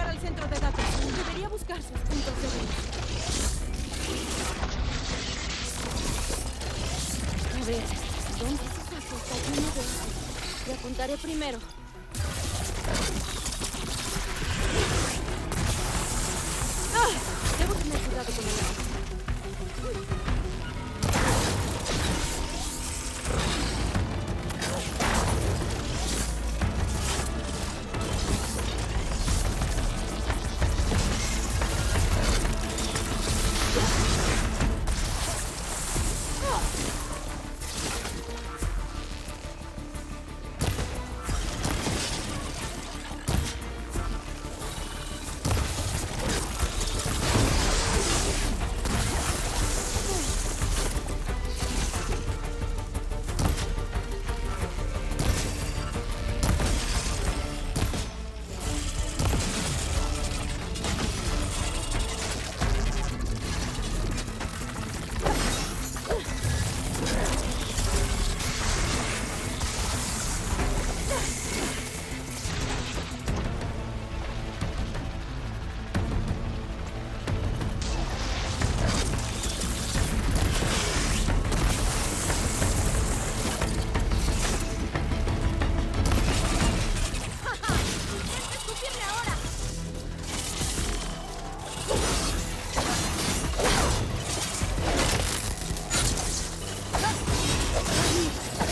llegar al centro de datos. Debería buscar sus puntos débiles. A ver, ¿dónde se sacó esta llena de eso? Le apuntaré primero. ¡Ah! Debo tener cuidado con el agua.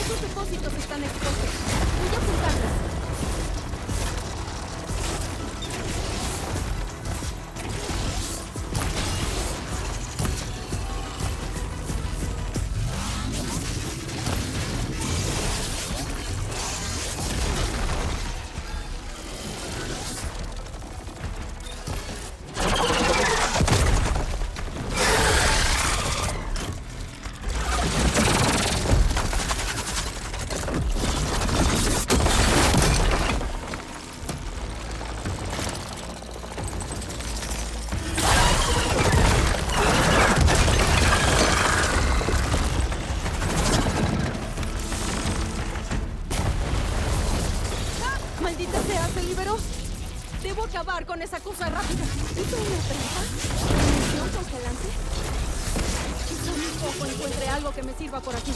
Esos depósitos están expuestos. Voy a apuntarlos. ¡Maldita sea! ¡Se liberó! Debo acabar con esa cosa rápida. ¿Hizo una trampa? ¿Munición congelante? Quizá un poco encuentre algo que me sirva por aquí.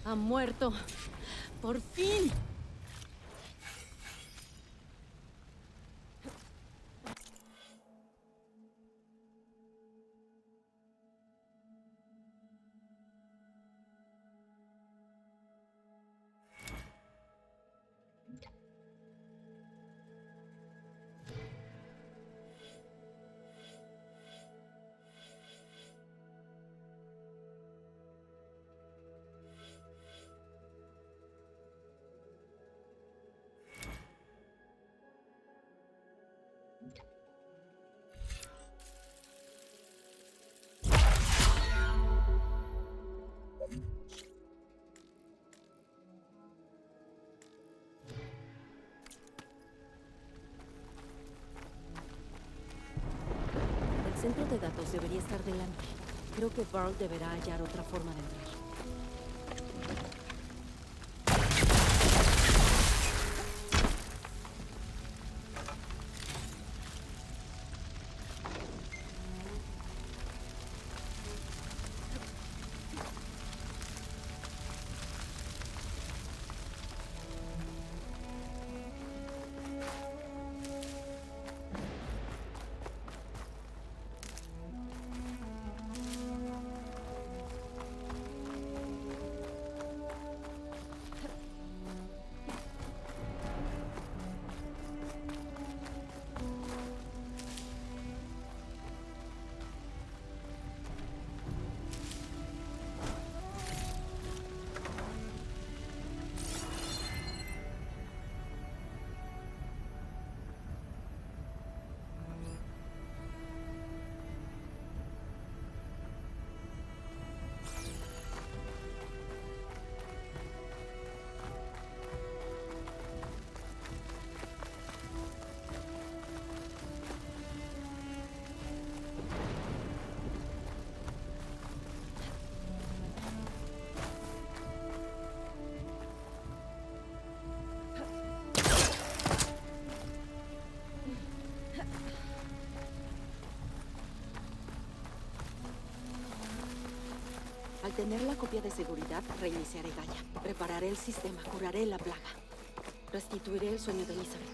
Ha muerto. ¡Por fin! El centro de datos debería estar delante. Creo que Varl deberá hallar otra forma de entrar. obtener la copia de seguridad, reiniciaré Gaia. Repararé el sistema, curaré la plaga. Restituiré el sueño de Elizabeth.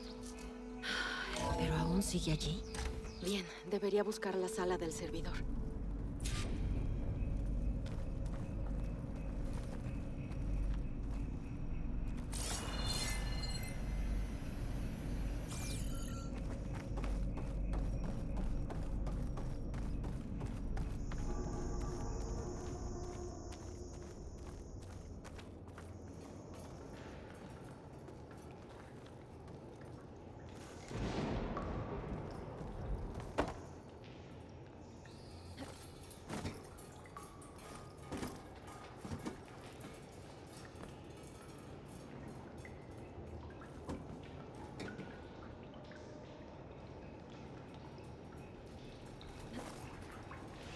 ¿Pero aún sigue allí? Bien, debería buscar la sala del servidor.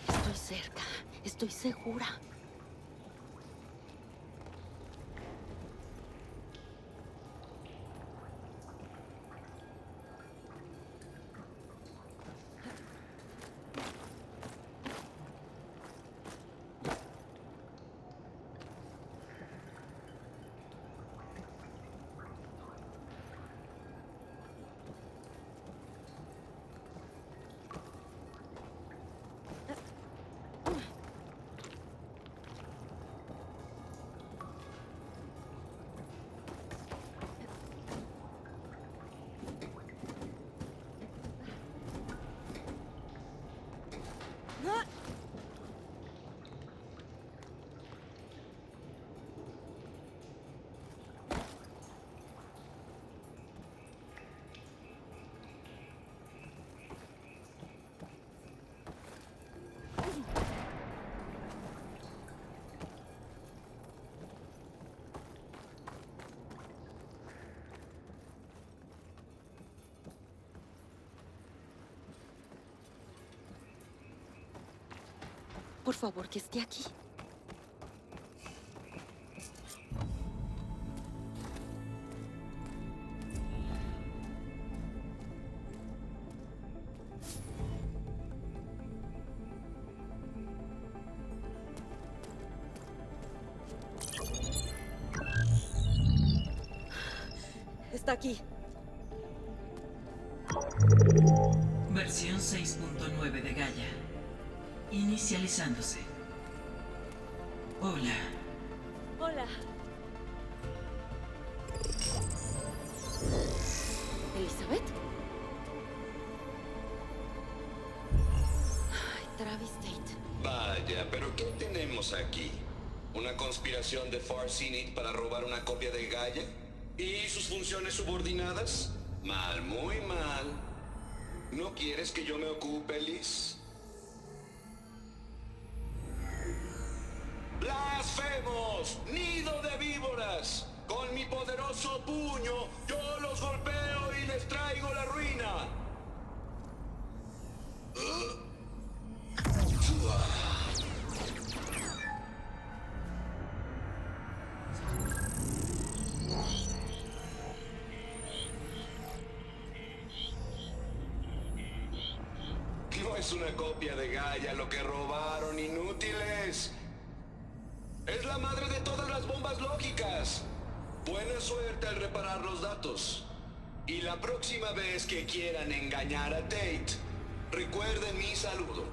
Estoy cerca. Estoy segura. Por favor, que esté aquí. Está aquí. Versión 6.9 de Gaia. Inicializándose. Hola. Hola. ¿Elizabeth? Ay, Travis Tate. Vaya, pero ¿qué tenemos aquí? ¿Una conspiración de Far Zenith para robar una copia de Gaia? ¿Y sus funciones subordinadas? Mal, muy mal. ¿No quieres que yo me ocupe, Liz? ¡Blasfemos! ¡Nido de víboras! Con mi poderoso puño, yo los golpeo y les traigo la ruina. No es una copia de Gaia lo que robaron, inútiles. Es la madre de todas las bombas lógicas. Buena suerte al reparar los datos. Y la próxima vez que quieran engañar a Tate, recuerden mi saludo.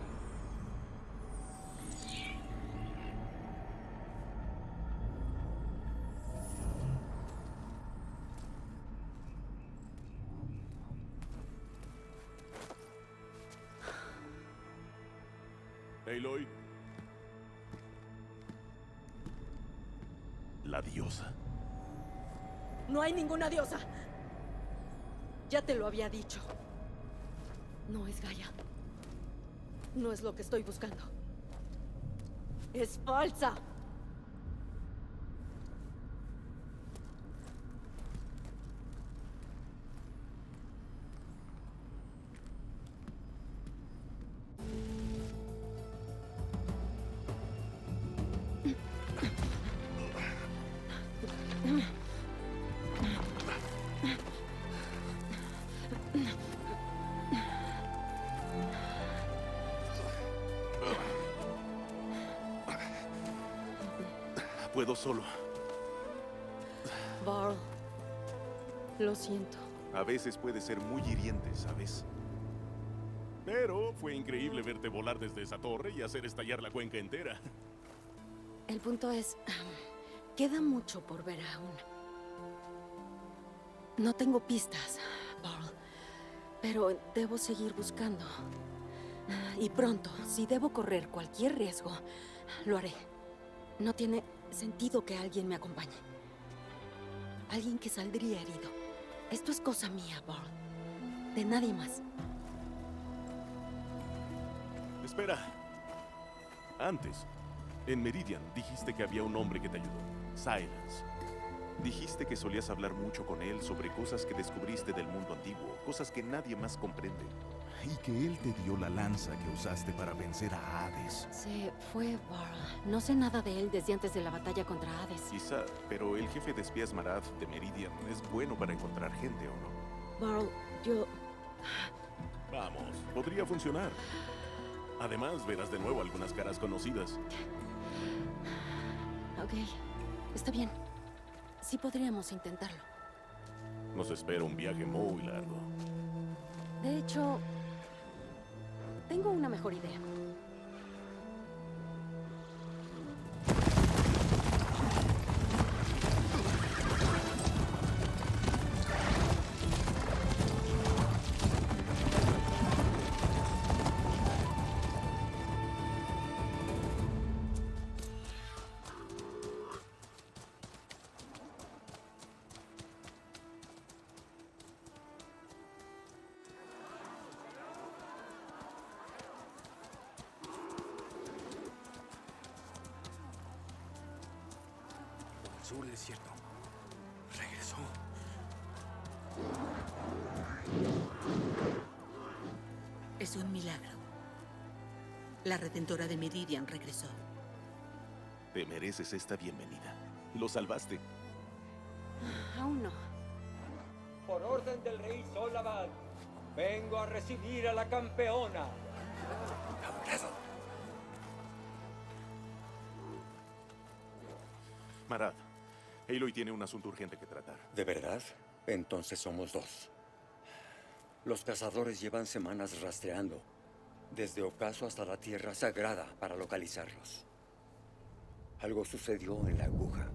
Aloy. La diosa. No hay ninguna diosa. Ya te lo había dicho. No es Gaia. No es lo que estoy buscando. Es falsa. puedo solo. Varl, lo siento. A veces puede ser muy hiriente, ¿sabes? Pero fue increíble verte volar desde esa torre y hacer estallar la cuenca entera. El punto es, queda mucho por ver aún. No tengo pistas, Varl, pero debo seguir buscando. Y pronto, si debo correr cualquier riesgo, lo haré. No tiene sentido que alguien me acompañe. Alguien que saldría herido. Esto es cosa mía, Varl. De nadie más. Espera. Antes, en Meridian dijiste que había un hombre que te ayudó. Silence. Dijiste que solías hablar mucho con él sobre cosas que descubriste del mundo antiguo, cosas que nadie más comprende. Y que él te dio la lanza que usaste para vencer a Hades. Se fue, Varl. No sé nada de él desde antes de la batalla contra Hades. Quizá, pero el jefe de espías Marad de Meridian es bueno para encontrar gente, ¿o no? Varl, yo... Vamos, podría funcionar. Además, verás de nuevo algunas caras conocidas. Ok, está bien. Sí podríamos intentarlo. Nos espera un viaje muy largo. De hecho, tengo una mejor idea. Sur del desierto. Regresó. Es un milagro. La Redentora de Meridian regresó. Te mereces esta bienvenida. Lo salvaste. Aún no. Por orden del rey Solabad, vengo a recibir a la campeona. Marad, Aloy tiene un asunto urgente que tratar. ¿De verdad? Entonces somos dos. Los cazadores llevan semanas rastreando, desde Ocaso hasta la Tierra Sagrada, para localizarlos. Algo sucedió en la aguja.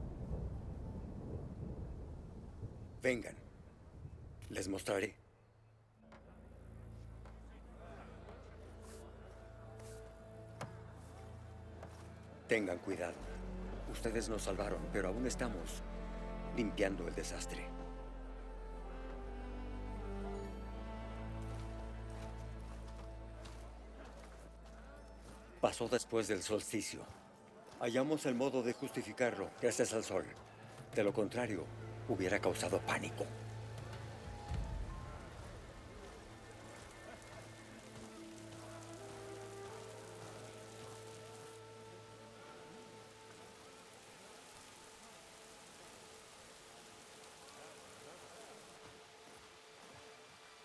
Vengan. Les mostraré. Tengan cuidado. Ustedes nos salvaron, pero aún estamos limpiando el desastre. Pasó después del solsticio. Hallamos el modo de justificarlo gracias al sol. De lo contrario, hubiera causado pánico.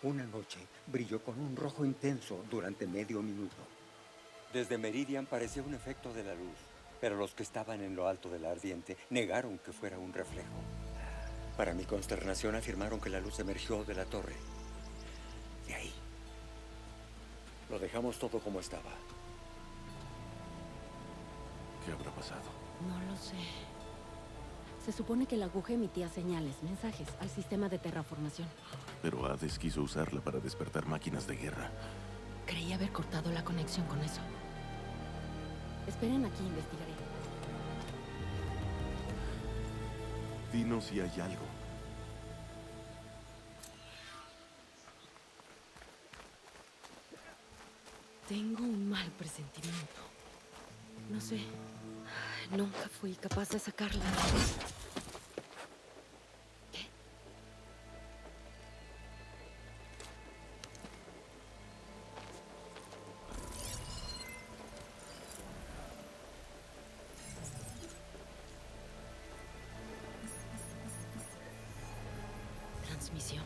Una noche brilló con un rojo intenso durante medio minuto. Desde Meridian parecía un efecto de la luz, pero los que estaban en lo alto de la ardiente negaron que fuera un reflejo. Para mi consternación afirmaron que la luz emergió de la torre. De ahí. Lo dejamos todo como estaba. ¿Qué habrá pasado? No lo sé. Se supone que la aguja emitía señales, mensajes, al sistema de terraformación. Pero Hades quiso usarla para despertar máquinas de guerra. Creí haber cortado la conexión con eso. Esperen aquí, investigaré. Dinos si hay algo. Tengo un mal presentimiento. No sé. Nunca fui capaz de sacarla. ¿Qué? Transmisión.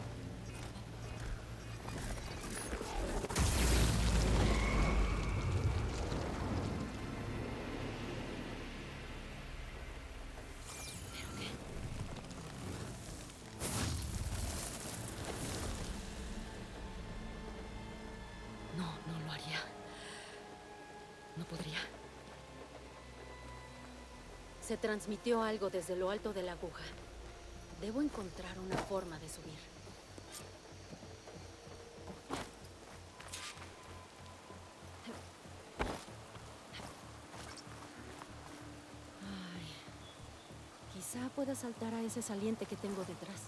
podría. Se transmitió algo desde lo alto de la aguja. Debo encontrar una forma de subir. Ay, quizá pueda saltar a ese saliente que tengo detrás.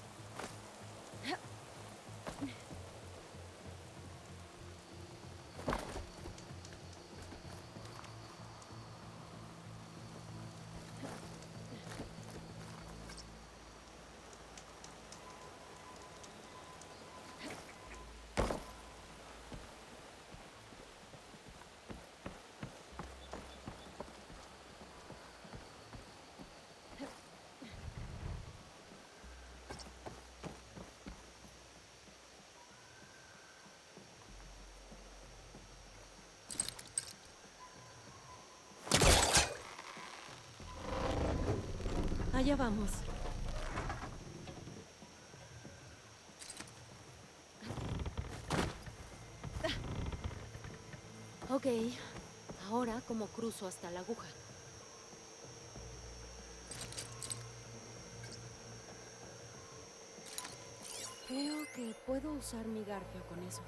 Allá vamos. Ok, ahora ¿cómo cruzo hasta la aguja? Creo que puedo usar mi garfio con eso.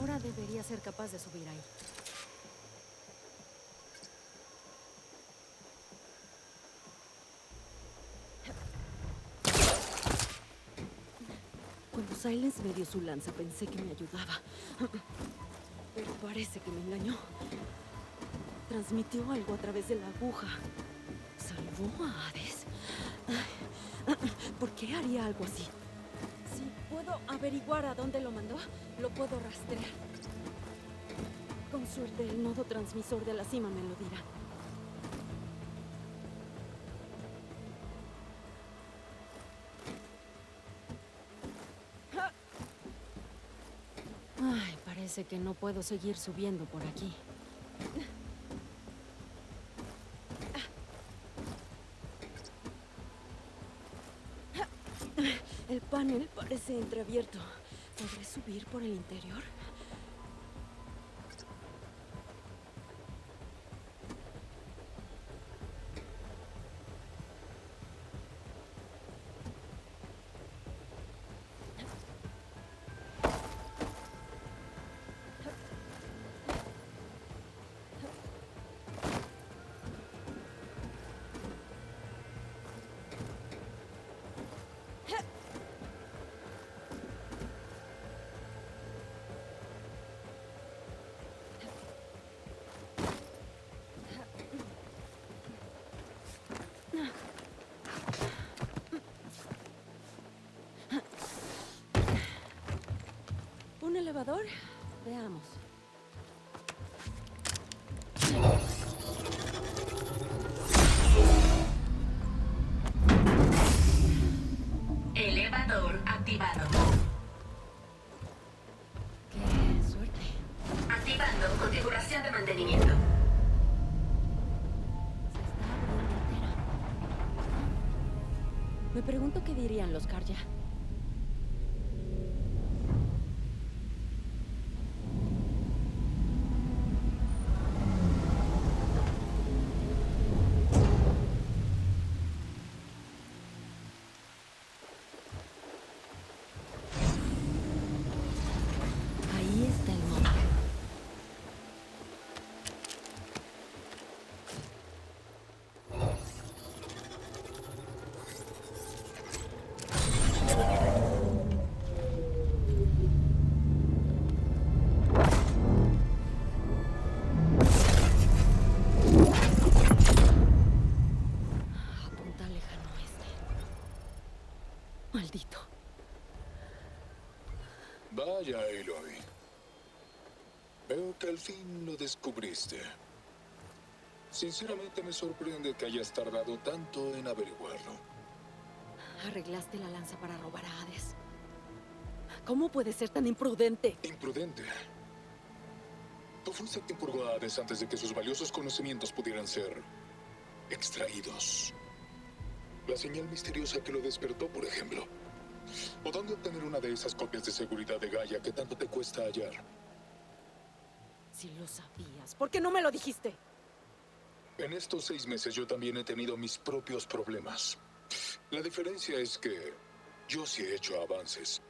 Ahora debería ser capaz de subir ahí. Cuando Silence me dio su lanza, pensé que me ayudaba. Pero parece que me engañó. Transmitió algo a través de la aguja. ¿Salvó a Hades? ¿Por qué haría algo así? Si puedo averiguar a dónde lo mandó, lo puedo rastrear. Con suerte, el nodo transmisor de la cima me lo dirá. Ay, parece que no puedo seguir subiendo por aquí. El panel parece entreabierto. ¿Podré subir por el interior? ¿Un elevador? Veamos. Elevador activado. ¡Qué suerte! Activando configuración de mantenimiento. Se está abriendo entera. Me pregunto qué dirían los Karja. Ahí está el modo. Apunta lejano este. Maldito. Vaya, Aloy. Veo que al fin lo descubriste. Sinceramente me sorprende que hayas tardado tanto en averiguarlo. Arreglaste la lanza para robar a Hades. ¿Cómo puedes ser tan imprudente? Imprudente. Tú fuiste quien purgó a Hades antes de que sus valiosos conocimientos pudieran ser extraídos. La señal misteriosa que lo despertó, por ejemplo. ¿O dónde obtener una de esas copias de seguridad de Gaia que tanto te cuesta hallar? Si lo sabías, ¿por qué no me lo dijiste? En estos 6 meses yo también he tenido mis propios problemas. La diferencia es que yo sí he hecho avances.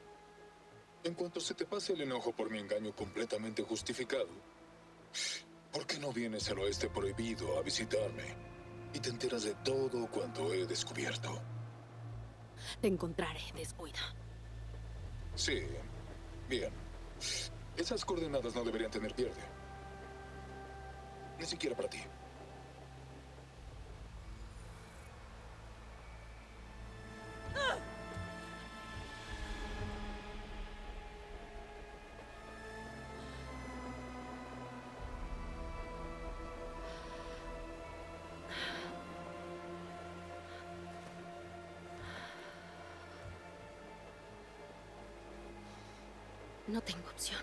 En cuanto se te pase el enojo por mi engaño completamente justificado, ¿por qué no vienes al oeste prohibido a visitarme y te enteras de todo cuanto he descubierto? Te encontraré, descuida. Sí, bien. Esas coordenadas no deberían tener pierde. Ni siquiera para ti. No tengo opción.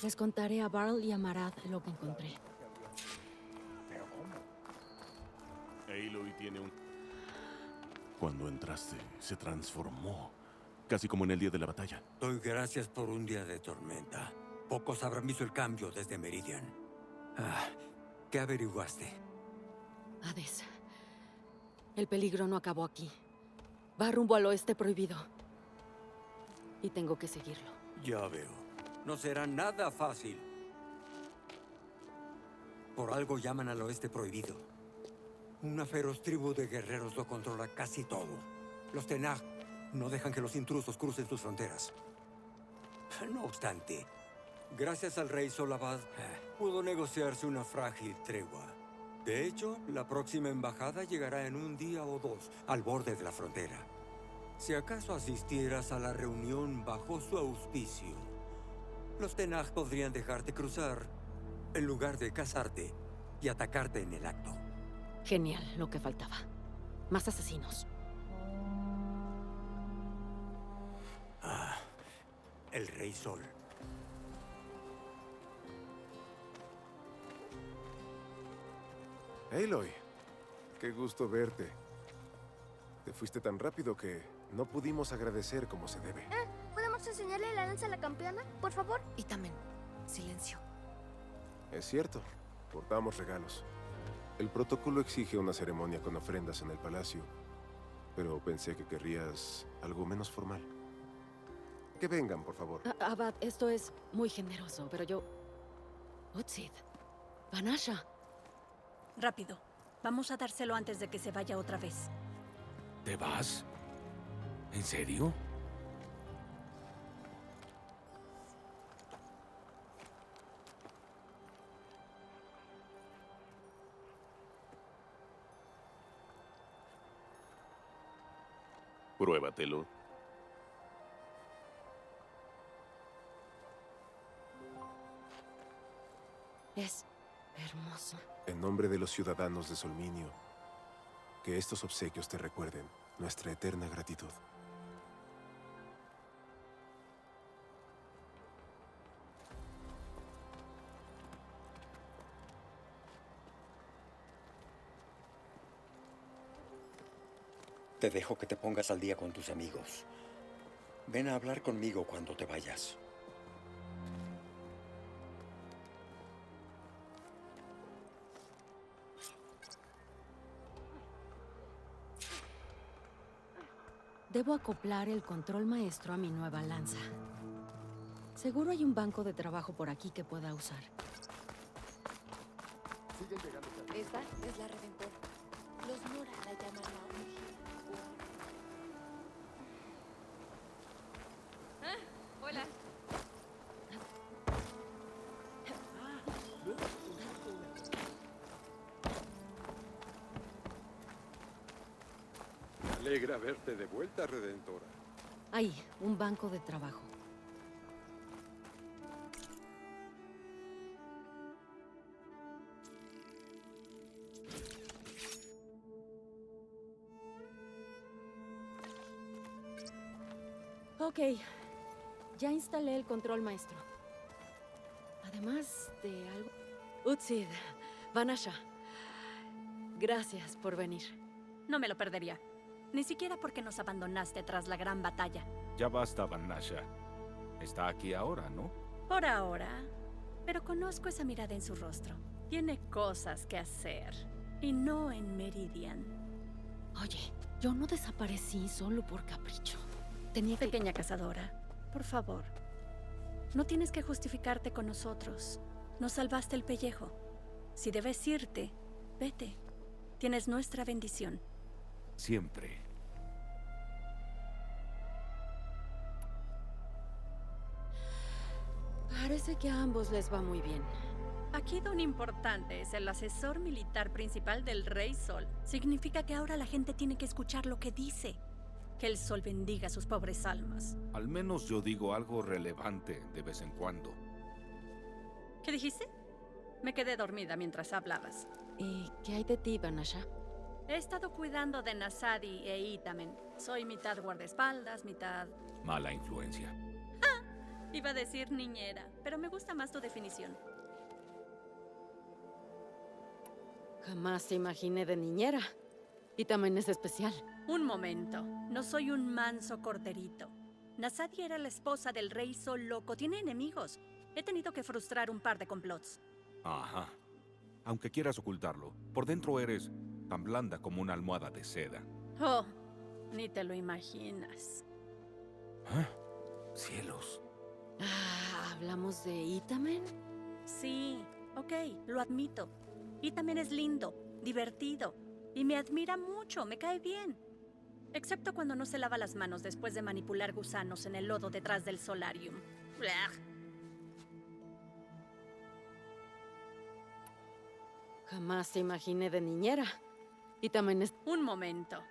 Les contaré a Varl y a Marad lo que encontré. Aloy tiene un... Cuando entraste, se transformó. Casi como en el día de la batalla. Doy gracias por un día de tormenta. Pocos habrán visto el cambio desde Meridian. ¿Qué averiguaste? Hades. El peligro no acabó aquí. Va rumbo al oeste prohibido. Y tengo que seguirlo. Ya veo. No será nada fácil. Por algo llaman al oeste prohibido. Una feroz tribu de guerreros lo controla casi todo. Los Tenag no dejan que los intrusos crucen sus fronteras. No obstante, gracias al rey Solabad, pudo negociarse una frágil tregua. De hecho, la próxima embajada llegará en un día o dos al borde de la frontera. Si acaso asistieras a la reunión bajo su auspicio, los Tenag podrían dejarte cruzar en lugar de cazarte y atacarte en el acto. Genial, lo que faltaba. Más asesinos. El Rey Sol. Aloy, qué gusto verte. Te fuiste tan rápido que no pudimos agradecer como se debe. ¿Podemos enseñarle la lanza a la campeona, por favor? Y también, silencio. Es cierto, portamos regalos. El protocolo exige una ceremonia con ofrendas en el palacio, pero pensé que querrías algo menos formal. Que vengan, por favor. Abad, esto es muy generoso, pero yo... Utsid. Banasha. Rápido. Vamos a dárselo antes de que se vaya otra vez. ¿Te vas? ¿En serio? Pruébatelo. Es hermoso. En nombre de los ciudadanos de Solminio, que estos obsequios te recuerden nuestra eterna gratitud. Te dejo que te pongas al día con tus amigos. Ven a hablar conmigo cuando te vayas. Debo acoplar el control maestro a mi nueva lanza. Seguro hay un banco de trabajo por aquí que pueda usar. Esta es la Redentora. Los Nora la llaman la Orgía. Hola. Me alegra verte de vuelta, Redentora. Ahí, un banco de trabajo. Ok. Ya instalé el control maestro. Además de algo... Utsid, Vanasha, gracias por venir. No me lo perdería. Ni siquiera porque nos abandonaste tras la gran batalla. Ya basta, Vanasha. Está aquí ahora, ¿no? Por ahora. Pero conozco esa mirada en su rostro. Tiene cosas que hacer. Y no en Meridian. Oye, yo no desaparecí solo por capricho. Tenía que... Pequeña cazadora, por favor. No tienes que justificarte con nosotros. Nos salvaste el pellejo. Si debes irte, vete. Tienes nuestra bendición. Siempre. Parece que a ambos les va muy bien. Aquí don importante es el asesor militar principal del Rey Sol. Significa que ahora la gente tiene que escuchar lo que dice. Que el sol bendiga a sus pobres almas. Al menos yo digo algo relevante de vez en cuando. ¿Qué dijiste? Me quedé dormida mientras hablabas. ¿Y qué hay de ti, Vanasha? He estado cuidando de Nasadi e Itamen. Soy mitad guardaespaldas, mitad... Mala influencia. Iba a decir niñera, pero me gusta más tu definición. Jamás te imaginé de niñera. Y también es especial. Un momento. No soy un manso corderito. Nasadi era la esposa del Rey Sol Loco. Tiene enemigos. He tenido que frustrar un par de complots. Ajá. Aunque quieras ocultarlo, por dentro eres tan blanda como una almohada de seda. Oh, ni te lo imaginas. ¿Ah? Cielos. ¿Hablamos de Itamen? Sí, ok, lo admito. Itamen es lindo, divertido, y me admira mucho, me cae bien. Excepto cuando no se lava las manos después de manipular gusanos en el lodo detrás del solarium. Blah. Jamás te imaginé de niñera. Y también es... Un momento.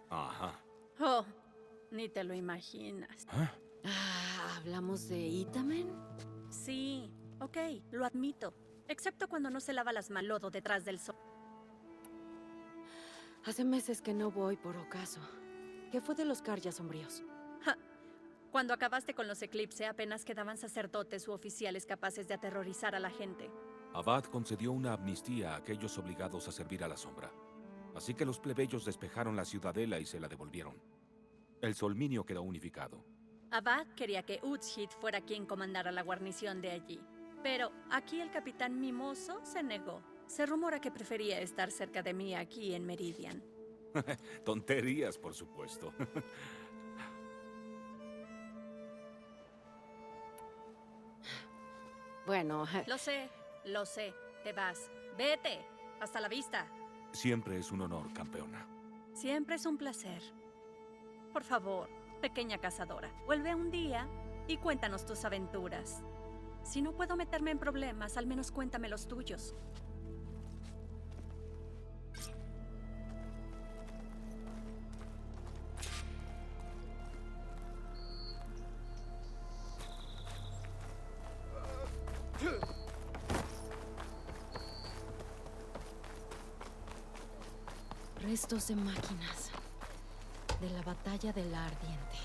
Ajá. Oh, ni te lo imaginas. ¿Ah? ¿Hablamos de Itamen? Sí, ok, lo admito. Excepto cuando no se lava las manos lodo detrás del sol. Hace meses que no voy por ocaso. ¿Qué fue de los Karya sombríos? Ja. Cuando acabaste con los Eclipse, apenas quedaban sacerdotes u oficiales capaces de aterrorizar a la gente. Abad concedió una amnistía a aquellos obligados a servir a la sombra. Así que los plebeyos despejaron la ciudadela y se la devolvieron. El Solminio quedó unificado. Abad quería que Utshid fuera quien comandara la guarnición de allí. Pero aquí el capitán Mimoso se negó. Se rumora que prefería estar cerca de mí aquí en Meridian. Tonterías, por supuesto. Bueno... Lo sé. Te vas. Vete. Hasta la vista. Siempre es un honor, campeona. Siempre es un placer. Por favor, pequeña cazadora, vuelve un día y cuéntanos tus aventuras. Si no puedo meterme en problemas, al menos cuéntame los tuyos. Restos de máquinas. De la batalla de la Ardiente.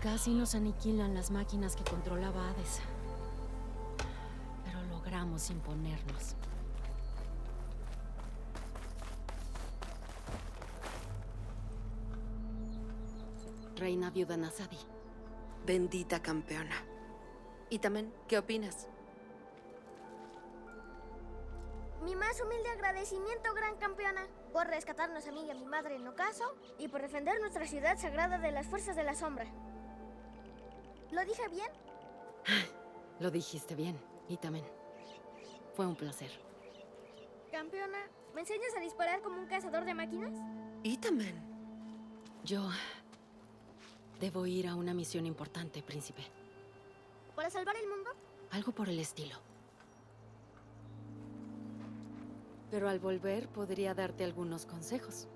Casi nos aniquilan las máquinas que controlaba Hades. Pero logramos imponernos. Reina viuda Nasadi. Bendita campeona. ¿Y también qué opinas? Mi más humilde agradecimiento, gran campeona, por rescatarnos a mí y a mi madre en ocaso y por defender nuestra ciudad sagrada de las fuerzas de la sombra. ¿Lo dije bien? Lo dijiste bien, Itamen. Fue un placer. Campeona, ¿me enseñas a disparar como un cazador de máquinas? Itamen. Yo... debo ir a una misión importante, príncipe. ¿Para salvar el mundo? Algo por el estilo. Pero al volver podría darte algunos consejos.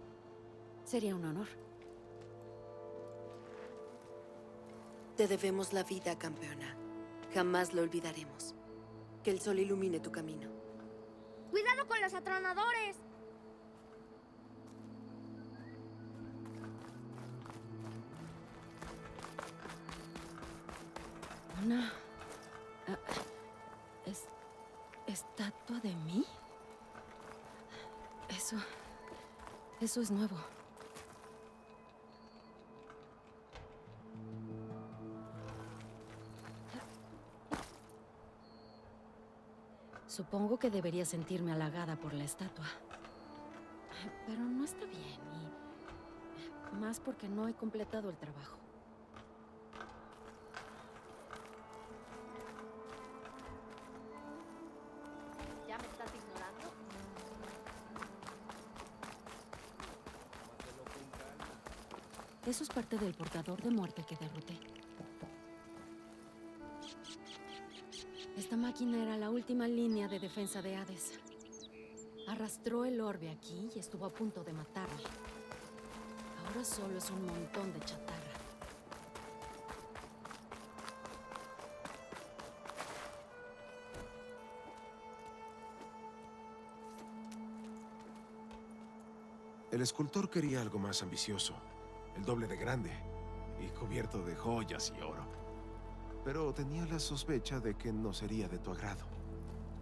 Sería un honor. Te debemos la vida, campeona. Jamás lo olvidaremos. Que el sol ilumine tu camino. ¡Cuidado con los atronadores! ¿Una... estatua de mí? Eso es nuevo. Supongo que debería sentirme halagada por la estatua. Pero no está bien, y más porque no he completado el trabajo. ¿Ya me estás ignorando? Eso es parte del portador de muerte que derroté. Esta máquina era la última línea de defensa de Hades. Arrastró el orbe aquí y estuvo a punto de matarme. Ahora solo es un montón de chatarra. El escultor quería algo más ambicioso, el doble de grande y cubierto de joyas y oro. Pero tenía la sospecha de que no sería de tu agrado.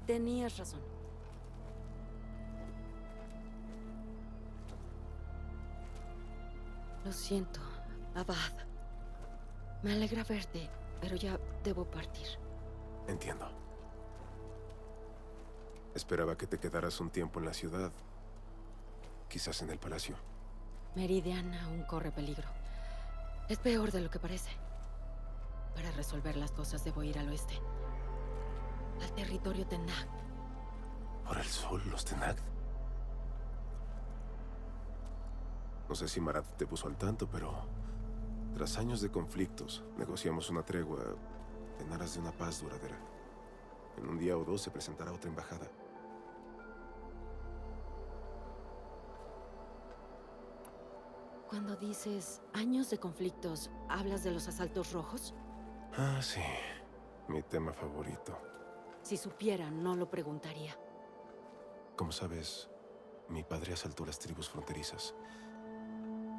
Tenías razón. Lo siento, Abad. Me alegra verte, pero ya debo partir. Entiendo. Esperaba que te quedaras un tiempo en la ciudad. Quizás en el palacio. Meridian aún corre peligro. Es peor de lo que parece. Para resolver las cosas debo ir al oeste. Al territorio Tenakth. ¿Por el sol, los Tenakth? No sé si Marad te puso al tanto, pero... tras años de conflictos, negociamos una tregua en aras de una paz duradera. En un día o dos se presentará otra embajada. Cuando dices años de conflictos, ¿hablas de los asaltos rojos? Ah, sí. Mi tema favorito. Si supiera, no lo preguntaría. Como sabes, mi padre asaltó las tribus fronterizas.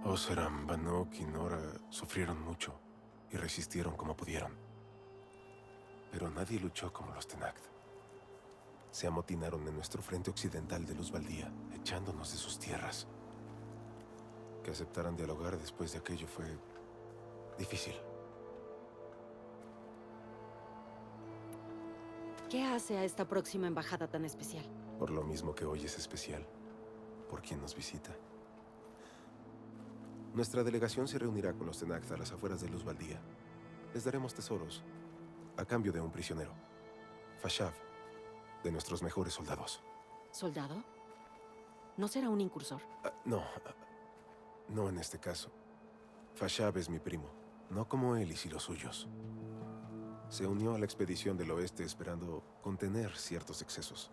Oseram, Banuk y Nora sufrieron mucho y resistieron como pudieron. Pero nadie luchó como los Tenakth. Se amotinaron en nuestro frente occidental de Luz Baldía, echándonos de sus tierras. Que aceptaran dialogar después de aquello fue difícil. ¿Qué hace a esta próxima embajada tan especial? Por lo mismo que hoy es especial, por quien nos visita. Nuestra delegación se reunirá con los Tenakth a las afueras de Luz Baldía. Les daremos tesoros, a cambio de un prisionero. Fashav, de nuestros mejores soldados. ¿Soldado? ¿No será un incursor? No en este caso. Fashav es mi primo, no como Elis y los suyos. Se unió a la expedición del oeste esperando contener ciertos excesos.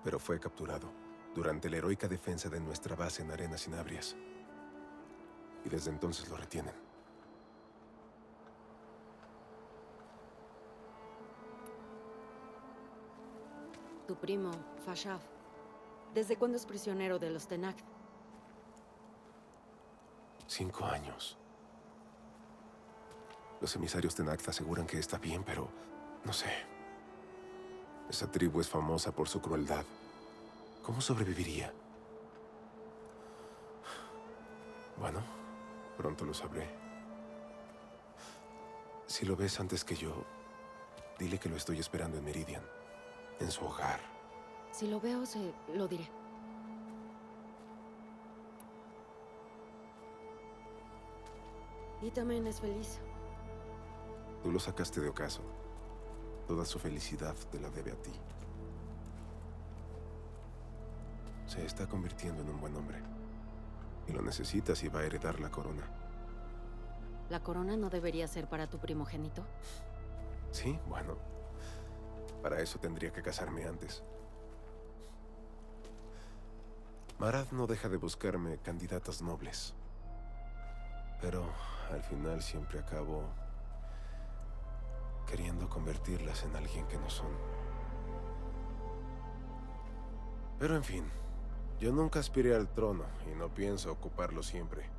Pero fue capturado durante la heroica defensa de nuestra base en Arenas Inabrias. Y desde entonces lo retienen. Tu primo, Fashav. ¿Desde cuándo es prisionero de los Tenakth? 5 años. Los emisarios Tenakth aseguran que está bien, pero no sé. Esa tribu es famosa por su crueldad. ¿Cómo sobreviviría? Bueno, pronto lo sabré. Si lo ves antes que yo, dile que lo estoy esperando en Meridian, en su hogar. Si lo veo, lo diré. Y también es feliz. Tú lo sacaste de ocaso. Toda su felicidad te la debe a ti. Se está convirtiendo en un buen hombre. Y lo necesitas y va a heredar la corona. ¿La corona no debería ser para tu primogénito? Sí, bueno. Para eso tendría que casarme antes. Marad no deja de buscarme candidatas nobles. Pero al final siempre acabo queriendo convertirlas en alguien que no son. Pero en fin, yo nunca aspiré al trono y no pienso ocuparlo siempre.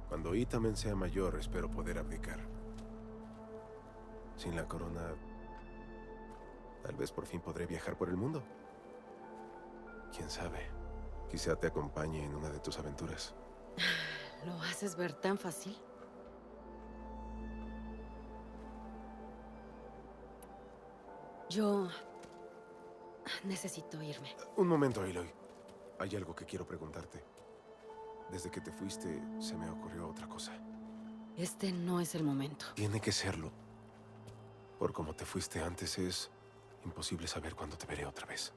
Cuando Itamen sea mayor, espero poder abdicar. Sin la corona, tal vez por fin podré viajar por el mundo. ¿Quién sabe? Quizá te acompañe en una de tus aventuras. ¿Lo haces ver tan fácil? Yo necesito irme. Un momento, Aloy. Hay algo que quiero preguntarte. Desde que te fuiste, se me ocurrió otra cosa. Este no es el momento. Tiene que serlo. Por como te fuiste antes, es imposible saber cuándo te veré otra vez.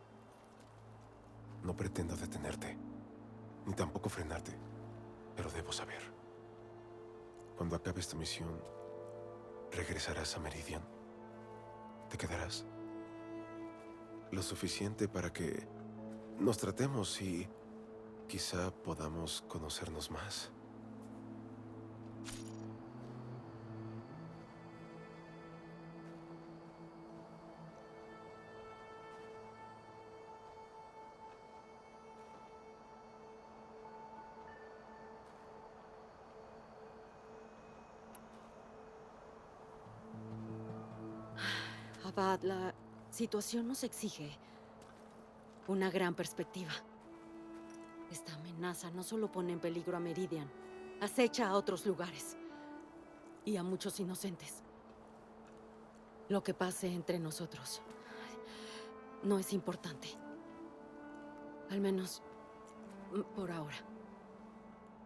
No pretendo detenerte, ni tampoco frenarte, pero debo saber. Cuando acabes tu misión, ¿regresarás a Meridian? ¿Te quedarás? Lo suficiente para que nos tratemos y quizá podamos conocernos más. Abad, la situación nos exige una gran perspectiva. Esta amenaza no solo pone en peligro a Meridian, acecha a otros lugares y a muchos inocentes. Lo que pase entre nosotros no es importante. Al menos por ahora.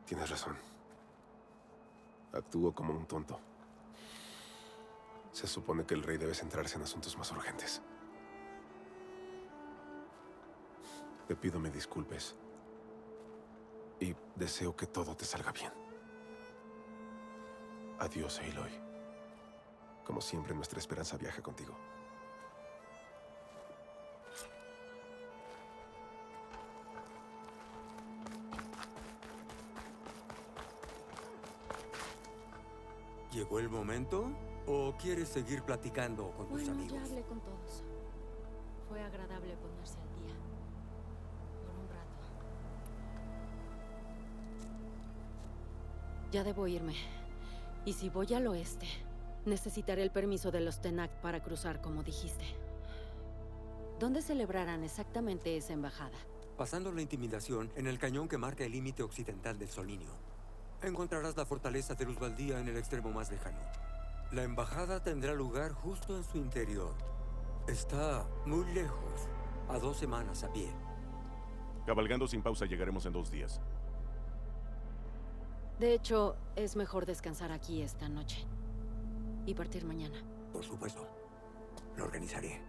Tienes razón. Actúo como un tonto. Se supone que el rey debe centrarse en asuntos más urgentes. Te pido me disculpes. Y deseo que todo te salga bien. Adiós, Aloy. Como siempre, nuestra esperanza viaja contigo. ¿Llegó el momento? ¿O quieres seguir platicando con tus amigos? Ya hablé con todos. Fue agradable ponerse al día. Por un rato. Ya debo irme. Y si voy al oeste, necesitaré el permiso de los Tenakt para cruzar, como dijiste. ¿Dónde celebrarán exactamente esa embajada? Pasando la intimidación en el cañón que marca el límite occidental del Solinio. Encontrarás la fortaleza de Luzbaldía en el extremo más lejano. La embajada tendrá lugar justo en su interior. Está muy lejos, a 2 semanas a pie. Cabalgando sin pausa llegaremos en 2 días. De hecho, es mejor descansar aquí esta noche y partir mañana. Por supuesto. Lo organizaré.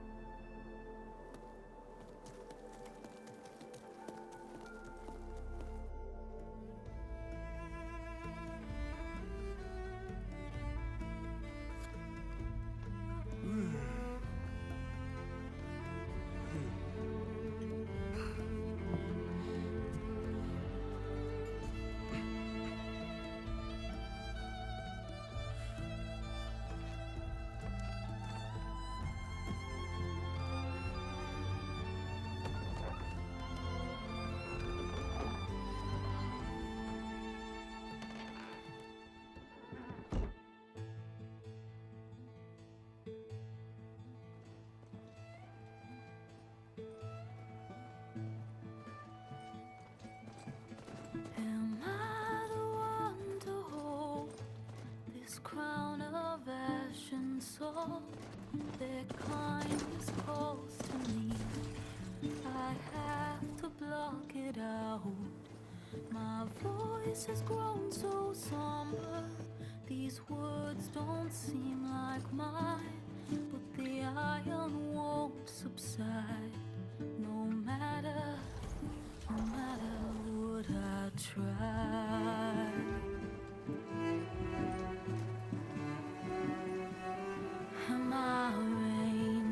Am I the one to hold this crown of ash and salt? Their kindness calls to me. I have to block it out. My voice has grown so somber. These words don't seem like mine, but the iron won't subside. No matter what I try. Am I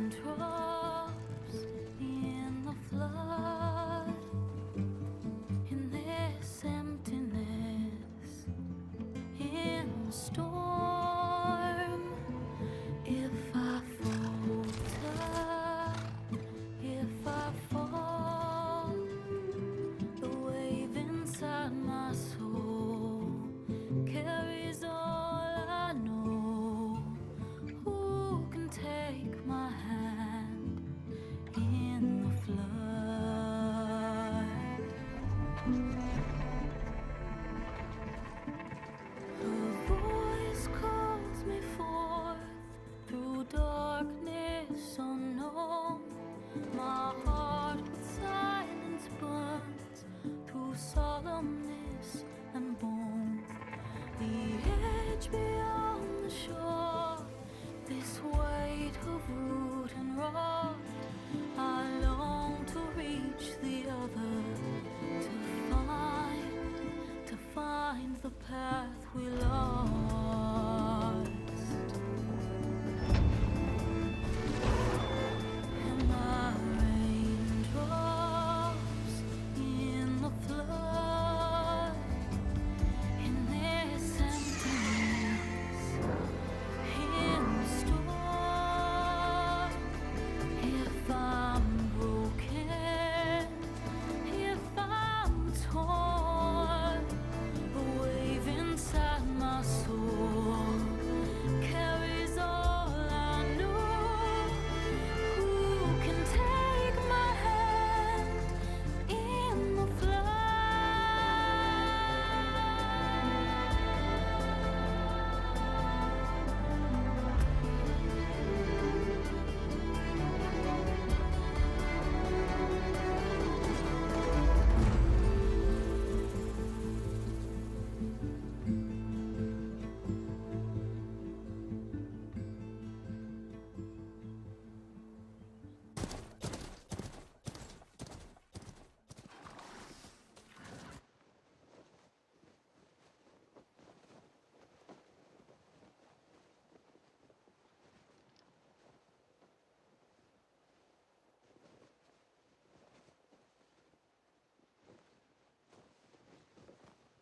raindrops in the flood? In this emptiness, in the storm. If I falter, if I fall, the wave inside my numbness and bone. The edge beyond the shore, this weight of root and rot. I long to reach the other